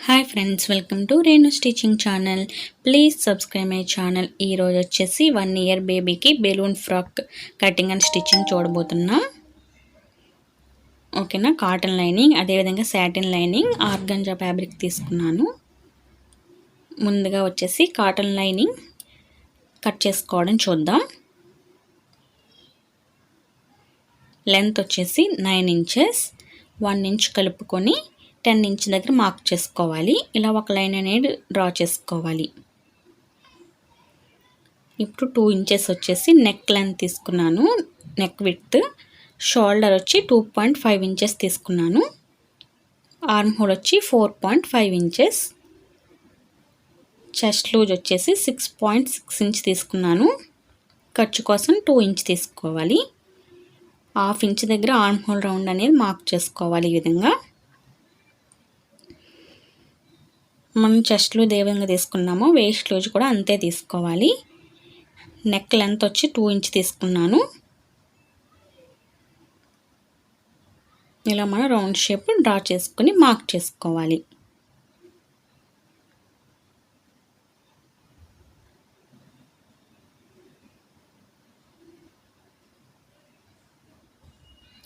Hi friends, welcome to Renu stitching channel. Please subscribe my channel. ఈరోజు వచ్చేసి 1 year బేబీకి balloon frock cutting and stitching చూడబోతున్నాం. ఓకేనా. Cotton lining, అదేవిధంగా సాటిన్ లైనింగ్, ఆర్గంజా ఫ్యాబ్రిక్ తీసుకున్నాను. ముందుగా వచ్చేసి కాటన్ లైనింగ్ కట్ చేసుకోవడం చూద్దాం. లెంత్ వచ్చేసి 9 ఇంచెస్, 1 ఇంచ్ కలుపుకొని 10 ఇంచ్ దగ్గర మార్క్ చేసుకోవాలి. ఇలా ఒక లైన్ అనేది డ్రా చేసుకోవాలి. ఇప్పుడు 2 ఇంచెస్ వచ్చేసి నెక్ లెంత్ తీసుకున్నాను. నెక్ విడ్త్, షోల్డర్ వచ్చి 2.5 ఇంచెస్ తీసుకున్నాను. ఆర్మ్ హోల్ వచ్చి 4.5 ఇంచెస్. చెస్ట్ లూజ్ వచ్చేసి 6.6 ఇంచ్ తీసుకున్నాను. ఖర్చు కోసం 2 ఇంచ్ తీసుకోవాలి. 1/2 ఇంచ్ దగ్గర ఆర్మ్ హోల్ రౌండ్ అనేది మార్క్ చేసుకోవాలి. ఈ విధంగా మనం చెస్ట్ లూజ్ ఏ విధంగా తీసుకున్నామో వేస్ట్ లూజ్ కూడా అంతే తీసుకోవాలి. నెక్ లెంత్ వచ్చి 2 ఇంచ్ తీసుకున్నాను. ఇలా మనం రౌండ్ షేప్ డ్రా చేసుకుని మార్క్ చేసుకోవాలి.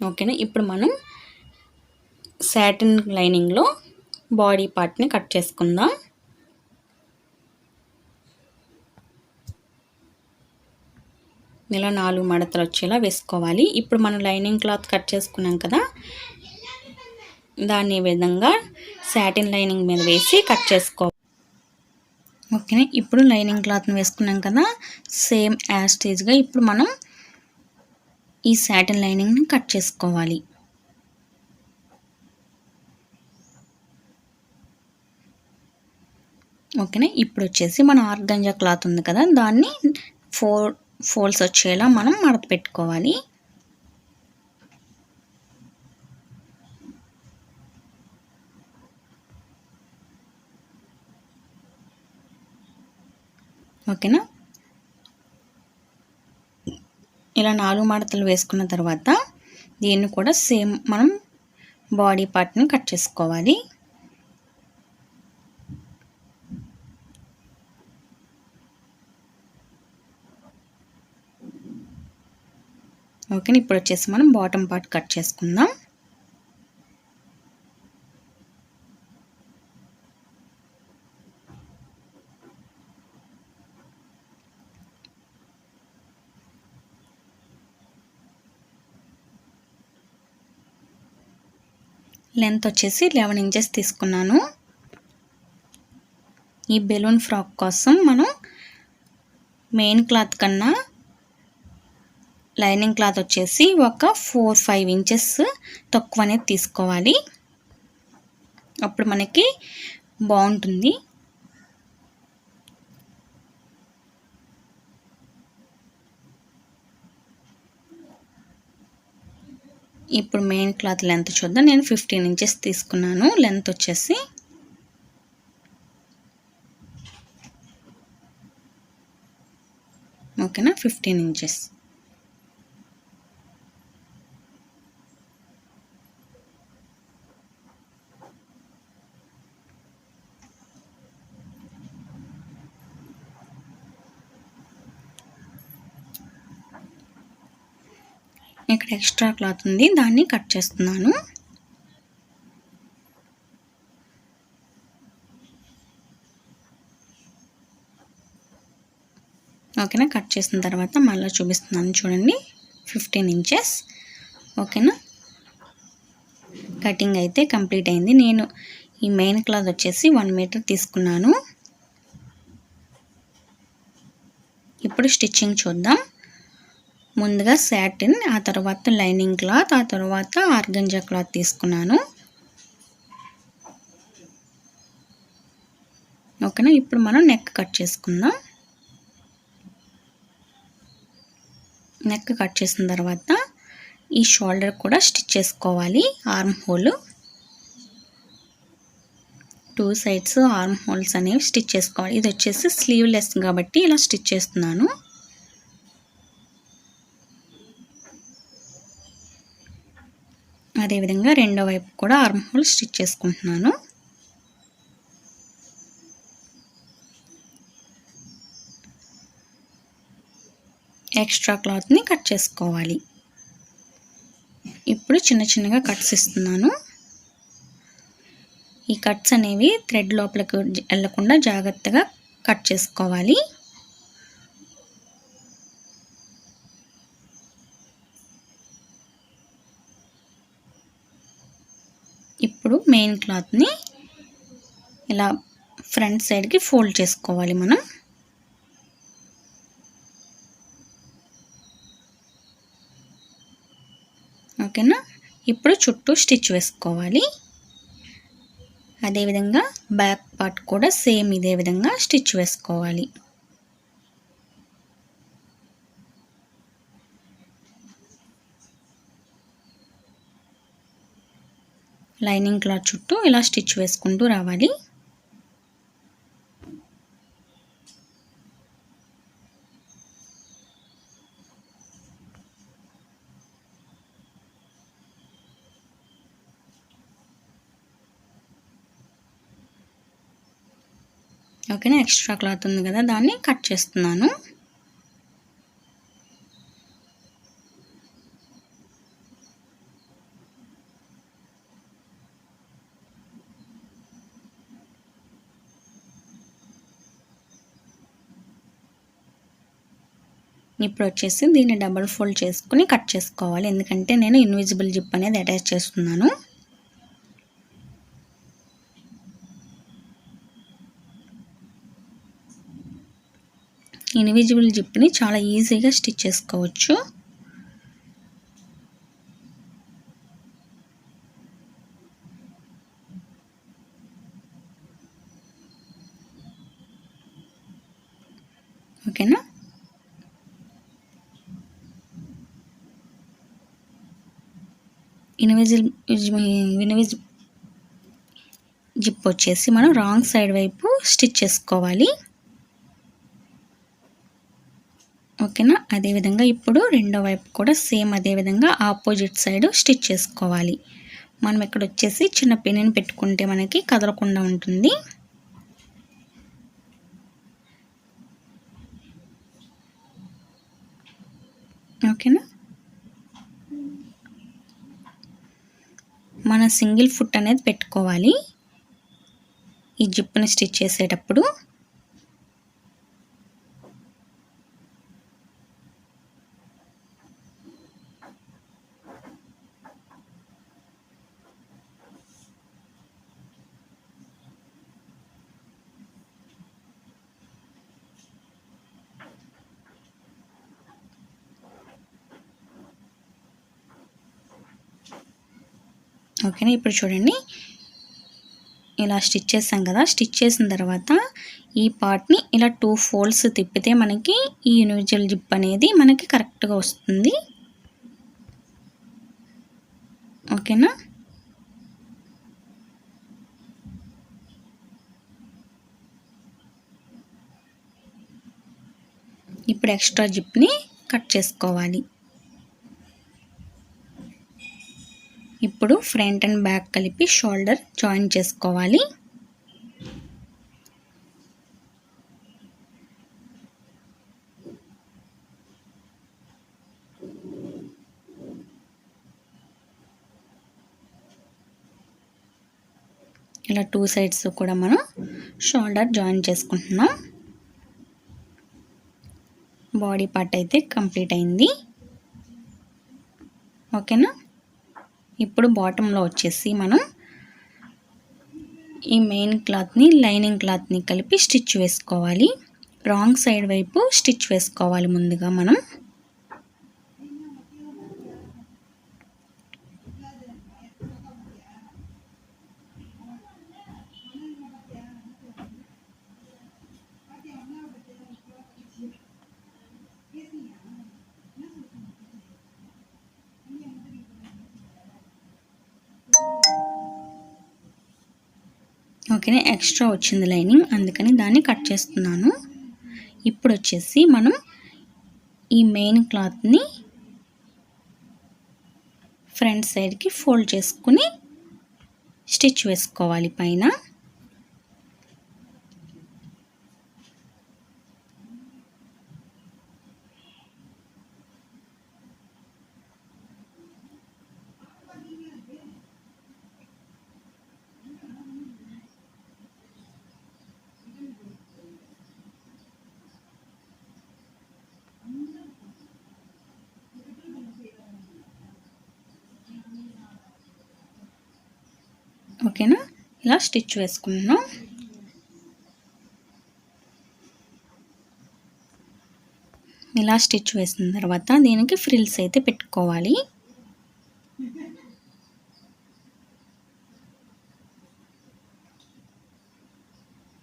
ఓకేనా. ఇప్పుడు మనం సాటిన్ లైనింగ్లో బాడీ పార్ట్ని కట్ చేసుకుందాం. ఇలా 4 మడతలు వచ్చేలా వేసుకోవాలి. ఇప్పుడు మనం లైనింగ్ క్లాత్ కట్ చేసుకున్నాం కదా, దాన్ని ఈ విధంగా సాటిన్ లైనింగ్ మీద వేసి కట్ చేసుకోవాలి. ఓకేనా. ఇప్పుడు లైనింగ్ క్లాత్ని వేసుకున్నాం కదా, సేమ్ యాజ్ టీజ్గా ఇప్పుడు మనం ఈ సాటిన్ లైనింగ్ని కట్ చేసుకోవాలి. ఓకేనా. ఇప్పుడు వచ్చేసి మన ఆర్గంజా క్లాత్ ఉంది కదా, దాన్ని 4 ఫోల్డ్స్ వచ్చేలా మనం మడత పెట్టుకోవాలి. ఓకేనా. ఇలా 4 మడతలు వేసుకున్న తర్వాత దీన్ని కూడా సేమ్ మనం బాడీ పార్ట్ని కట్ చేసుకోవాలి. ఓకే. ఇప్పుడు వచ్చేసి మనం బాటమ్ పార్ట్ కట్ చేసుకుందాం. లెంత్ వచ్చేసి 11 ఇంచెస్ తీసుకున్నాను. ఈ బెలూన్ ఫ్రాక్ కోసం మనం మెయిన్ క్లాత్ కన్నా లైనింగ్ క్లాత్ వచ్చేసి ఒక 4-5 ఇంచెస్ తక్కువ అనేది తీసుకోవాలి. అప్పుడు మనకి బాగుంటుంది. ఇప్పుడు మెయిన్ క్లాత్ లెంత్ చూద్దాం. నేను 15 ఇంచెస్ తీసుకున్నాను లెంత్ వచ్చేసి. ఓకేనా. 15 ఇంచెస్. ఇక్కడ ఎక్స్ట్రా క్లాత్ ఉంది, దాన్ని కట్ చేస్తున్నాను. ఓకేనా. కట్ చేసిన తర్వాత మళ్ళీ చూపిస్తున్నాను చూడండి. 15 ఇంచెస్. ఓకేనా. కటింగ్ అయితే కంప్లీట్ అయింది. నేను ఈ మెయిన్ క్లాత్ వచ్చేసి 1 మీటర్ తీసుకున్నాను. ఇప్పుడు స్టిచ్చింగ్ చూద్దాం. ముందుగా సాటిన్, ఆ తర్వాత లైనింగ్ క్లాత్, ఆ తర్వాత ఆర్గంజా క్లాత్ తీసుకున్నాను. ఓకేనా. ఇప్పుడు మనం నెక్ కట్ చేసుకుందాం. నెక్ కట్ చేసిన తర్వాత ఈ షోల్డర్ కూడా స్టిచ్ చేసుకోవాలి. Arm whole 2 sides arm holes అనేవి స్టిచ్ చేసుకోవాలి. ఇది వచ్చేసి స్లీవ్లెస్ కాబట్టి ఇలా స్టిచ్ చేస్తున్నాను. అదేవిధంగా రెండో వైపు కూడా ఆర్మ్ హోల్ స్టిచ్ చేసుకుంటున్నాను. ఎక్స్ట్రా క్లాత్ని కట్ చేసుకోవాలి. ఇప్పుడు చిన్న చిన్నగా కట్స్ ఇస్తున్నాను. ఈ కట్స్ అనేవి థ్రెడ్ లోపలికి వెళ్ళకుండా జాగ్రత్తగా కట్ చేసుకోవాలి. ఇప్పుడు మెయిన్ క్లాత్ని ఇలా ఫ్రంట్ సైడ్కి ఫోల్డ్ చేసుకోవాలి మనం. ఓకేనా. ఇప్పుడు చుట్టూ స్టిచ్ వేసుకోవాలి. అదేవిధంగా బ్యాక్ పార్ట్ కూడా సేమ్ ఇదే విధంగా స్టిచ్ వేసుకోవాలి. లైనింగ్ క్లాత్ చుట్టూ ఇలా స్టిచ్ వేసుకుంటూ రావాలి. ఓకేనా. ఎక్స్ట్రా క్లాత్ ఉంది కదా, దాన్ని కట్ చేస్తున్నాను. ఇప్పుడు వచ్చేసి దీన్ని డబల్ ఫోల్డ్ చేసుకుని కట్ చేసుకోవాలి. ఎందుకంటే నేను ఇన్విజిబుల్ జిప్ అనేది అటాచ్ చేస్తున్నాను. ఇన్విజిబుల్ జిప్ని చాలా ఈజీగా స్టిచ్ చేసుకోవచ్చు. ఓకేనా. ఇన్విజిబుల్ జిప్ వచ్చేసి మనం రాంగ్ సైడ్ వైపు స్టిచ్ చేసుకోవాలి. ఓకేనా. అదేవిధంగా ఇప్పుడు రెండో వైపు కూడా సేమ్ అదేవిధంగా ఆపోజిట్ సైడ్ స్టిచ్ చేసుకోవాలి. మనం ఇక్కడ వచ్చేసి చిన్న పిన్ని పెట్టుకుంటే మనకి కదలకుండా ఉంటుంది. ఓకేనా. మన సింగిల్ ఫుట్ అనేది పెట్టుకోవాలి ఈ జిప్ని స్టిచ్ చేసేటప్పుడు. ఓకేనా. ఇప్పుడు చూడండి, ఇలా స్టిచ్ చేసాం కదా. స్టిచ్ చేసిన తర్వాత ఈ పార్ట్ని ఇలా 2 ఫోల్డ్స్ తిప్పితే మనకి ఈ ఇన్విజిబుల్ జిప్ అనేది మనకి కరెక్ట్గా వస్తుంది. ఓకేనా. ఇప్పుడు ఎక్స్ట్రా జిప్ని కట్ చేసుకోవాలి. ఇప్పుడు ఫ్రంట్ అండ్ బ్యాక్ కలిపి షోల్డర్ జాయిన్ చేసుకోవాలి. ఇలా 2 సైడ్స్ కూడా మనం షోల్డర్ జాయిన్ చేసుకుంటున్నాం. బాడీ పార్ట్ అయితే కంప్లీట్ అయింది. ఓకేనా. ఇప్పుడు బాటంలో వచ్చేసి మనం ఈ మెయిన్ క్లాత్ని లైనింగ్ క్లాత్ని కలిపి స్టిచ్ వేసుకోవాలి. రాంగ్ సైడ్ వైపు స్టిచ్ వేసుకోవాలి ముందుగా మనం. ఓకేనా. ఎక్స్ట్రా వచ్చింది లైనింగ్, అందుకని దాన్ని కట్ చేస్తున్నాను. ఇప్పుడు వచ్చేసి మనం ఈ మెయిన్ క్లాత్ని ఫ్రంట్ సైడ్కి ఫోల్డ్ చేసుకుని స్టిచ్ వేసుకోవాలి పైన. ఓకేనా, ఇలా స్టిచ్ వేసుకున్నాను. ఇలా స్టిచ్ వేసిన తర్వాత దీనికి ఫ్రిల్స్ అయితే పెట్టుకోవాలి.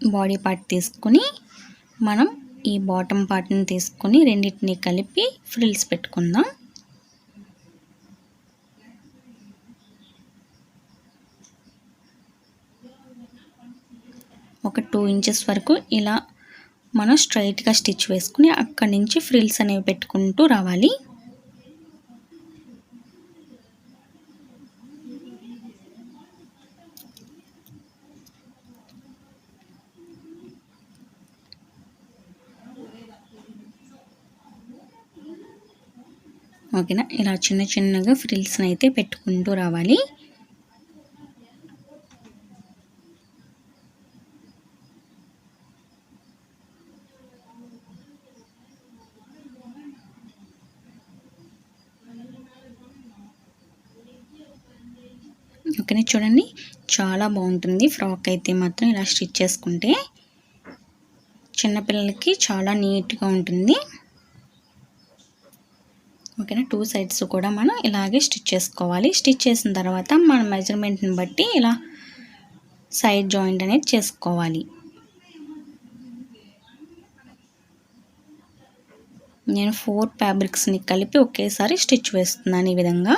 బాడీ పార్ట్ తీసుకొని మనం ఈ బాటమ్ పార్ట్ని తీసుకొని రెండింటిని కలిపి ఫ్రిల్స్ పెట్టుకుందాం. ఒక 2 ఇంచెస్ వరకు ఇలా మనం స్ట్రైట్గా స్టిచ్ వేసుకుని అక్కడి నుంచి ఫ్రిల్స్ అనేవి పెట్టుకుంటూ రావాలి. ఓకేనా, ఇలా చిన్న చిన్నగా ఫ్రిల్స్ని అయితే పెట్టుకుంటూ రావాలి. ఓకేనా, చూడండి చాలా బాగుంటుంది ఫ్రాక్ అయితే మాత్రం ఇలా స్టిచ్ చేసుకుంటే చిన్నపిల్లలకి చాలా నీట్గా ఉంటుంది. ఓకేనా, 2 సైడ్స్ కూడా మనం ఇలాగే స్టిచ్ చేసుకోవాలి. స్టిచ్ చేసిన తర్వాత మన మెజర్మెంట్ని బట్టి ఇలా సైడ్ జాయింట్ అనేది చేసుకోవాలి. నేను 4 ఫ్యాబ్రిక్స్ని కలిపి ఒకేసారి స్టిచ్ వేస్తున్నాను. ఈ విధంగా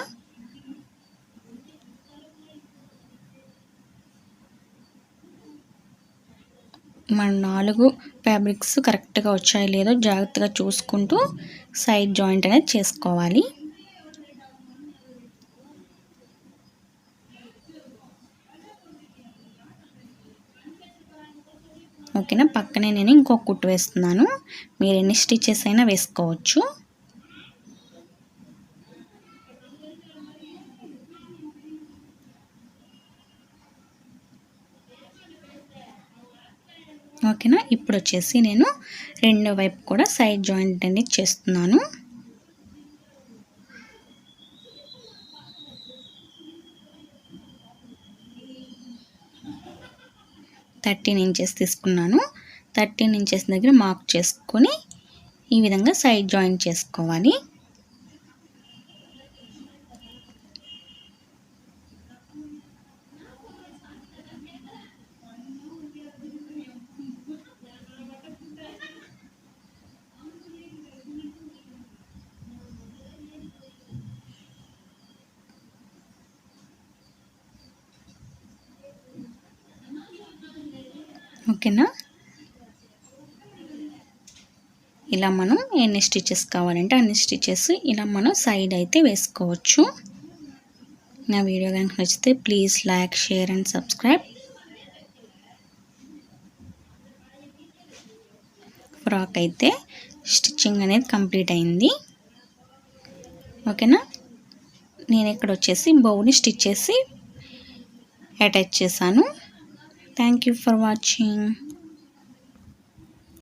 మన 4 ఫ్యాబ్రిక్స్ కరెక్ట్గా వచ్చాయో లేదో జాగ్రత్తగా చూసుకుంటూ సైడ్ జాయింట్ అనేది చేసుకోవాలి. ఓకేనా, పక్కనే నేను ఇంకొక కుట్టు వేస్తున్నాను. మీరు ఎన్ని స్టిచెస్ అయినా వేసుకోవచ్చు. ఓకేనా, ఇప్పుడు వచ్చేసి నేను రెండో వైపు కూడా సైడ్ జాయింట్ అనేది చేస్తున్నాను. థర్టీన్ ఇంచెస్ తీసుకున్నాను. 13 ఇంచెస్ దగ్గర మార్క్ చేసుకొని ఈ విధంగా సైడ్ జాయింట్ చేసుకోవాలి. ఓకేనా, ఇలా మనం ఎన్ని స్టిచెస్ కావాలంటే అన్ని స్టిచెస్ ఇలా మనం సైడ్ అయితే వేసుకోవచ్చు. నా వీడియో కనుక నచ్చితే please like, share and subscribe. Frock అయితే స్టిచ్చింగ్ అనేది కంప్లీట్ అయింది. ఓకేనా, నేను ఇక్కడ వచ్చేసి బౌని స్టిచ్ చేసి అటాచ్ చేశాను. Thank you for watching.